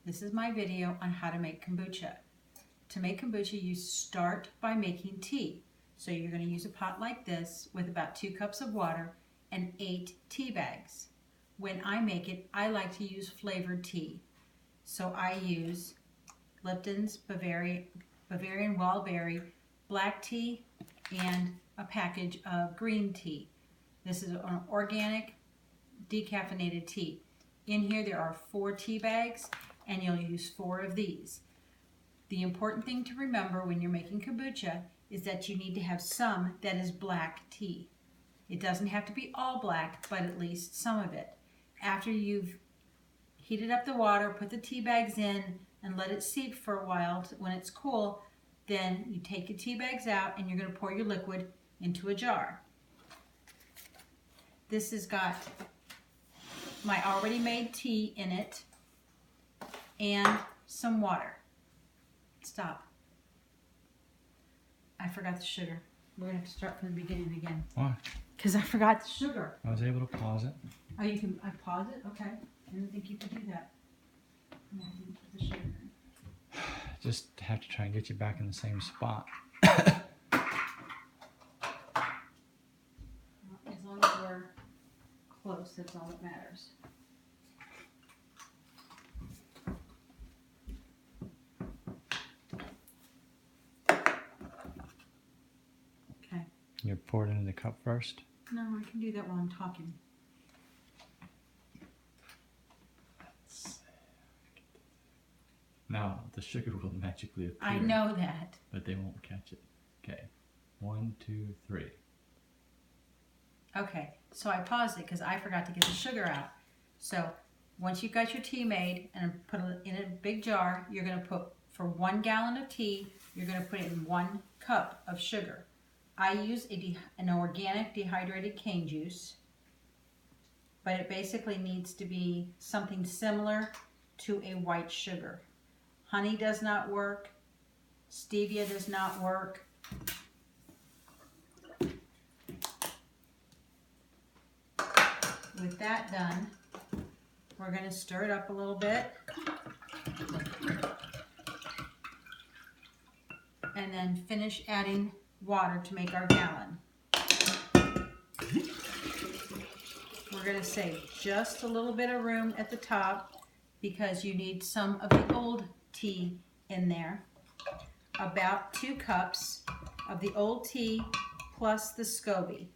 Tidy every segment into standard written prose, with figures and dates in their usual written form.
This is my video on how to make kombucha. To make kombucha, you start by making tea. So you're going to use a pot like this with about 2 cups of water and 8 tea bags. When I make it, I like to use flavored tea. So I use Lipton's Bavarian Wild Berry black tea and a package of green tea. This is an organic decaffeinated tea. In here there are 4 tea bags and you'll use 4 of these. The important thing to remember when you're making kombucha is that you need to have some that is black tea. It doesn't have to be all black, but at least some of it. After you've heated up the water, put the tea bags in, and let it seep for a while when it's cool, then you take your tea bags out and you're going to pour your liquid into a jar. This has got my already made tea in it and some water. Stop. I forgot the sugar. We're going to have to start from the beginning again. Why? Because I forgot the sugar. I was able to pause it. Oh, you can pause it? Okay. I didn't think you could do that. No, I didn't put the sugar in. Just have to try and get you back in the same spot. As long as we're close, that's all that matters. Okay. You pour it into the cup first. No, I can do that while I'm talking. Now, the sugar will magically appear. I know that. But they won't catch it. Okay. 1, 2, 3. Okay, so I paused it because I forgot to get the sugar out. So once you've got your tea made and put it in a big jar, you're going to put, for 1 gallon of tea, you're going to put in 1 cup of sugar. I use an organic dehydrated cane juice, but it basically needs to be something similar to a white sugar. Honey does not work. Stevia does not work. With that done, we're going to stir it up a little bit. And then finish adding water to make our gallon. We're going to save just a little bit of room at the top because you need some of the old tea in there. About 2 cups of the old tea plus the SCOBY.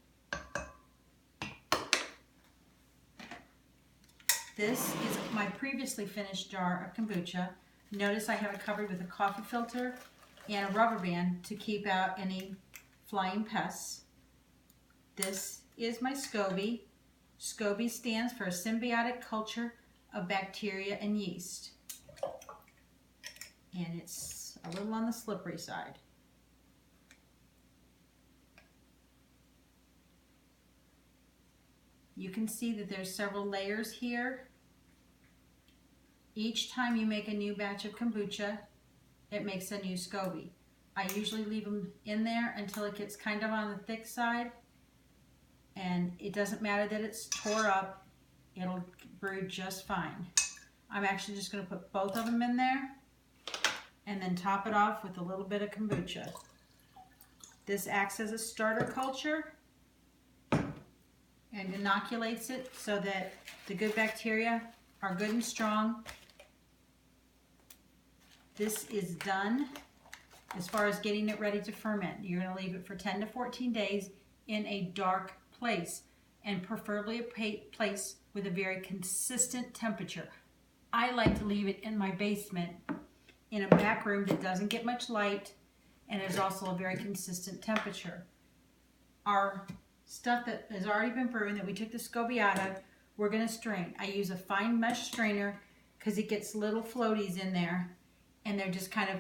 This is my previously finished jar of kombucha. Notice I have it covered with a coffee filter and a rubber band to keep out any flying pests. This is my SCOBY. SCOBY stands for a symbiotic culture of bacteria and yeast. And it's a little on the slippery side. You can see that there's several layers here. Each time you make a new batch of kombucha, it makes a new SCOBY. I usually leave them in there until it gets kind of on the thick side. And it doesn't matter that it's tore up, it'll brew just fine. I'm actually just going to put both of them in there and then top it off with a little bit of kombucha. This acts as a starter culture and inoculates it so that the good bacteria are good and strong. This is done as far as getting it ready to ferment. You're going to leave it for 10 to 14 days in a dark place, and preferably a place with a very consistent temperature. I like to leave it in my basement in a back room that doesn't get much light and is also a very consistent temperature. Our stuff that has already been brewing that we took the SCOBY out of, we're going to strain. I use a fine mesh strainer because it gets little floaties in there and they're just kind of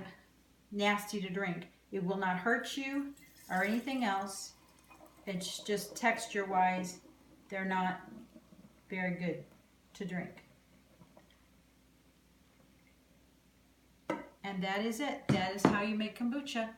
nasty to drink. It will not hurt you or anything else. It's just texture wise, they're not very good to drink. And that is it. That is how you make kombucha.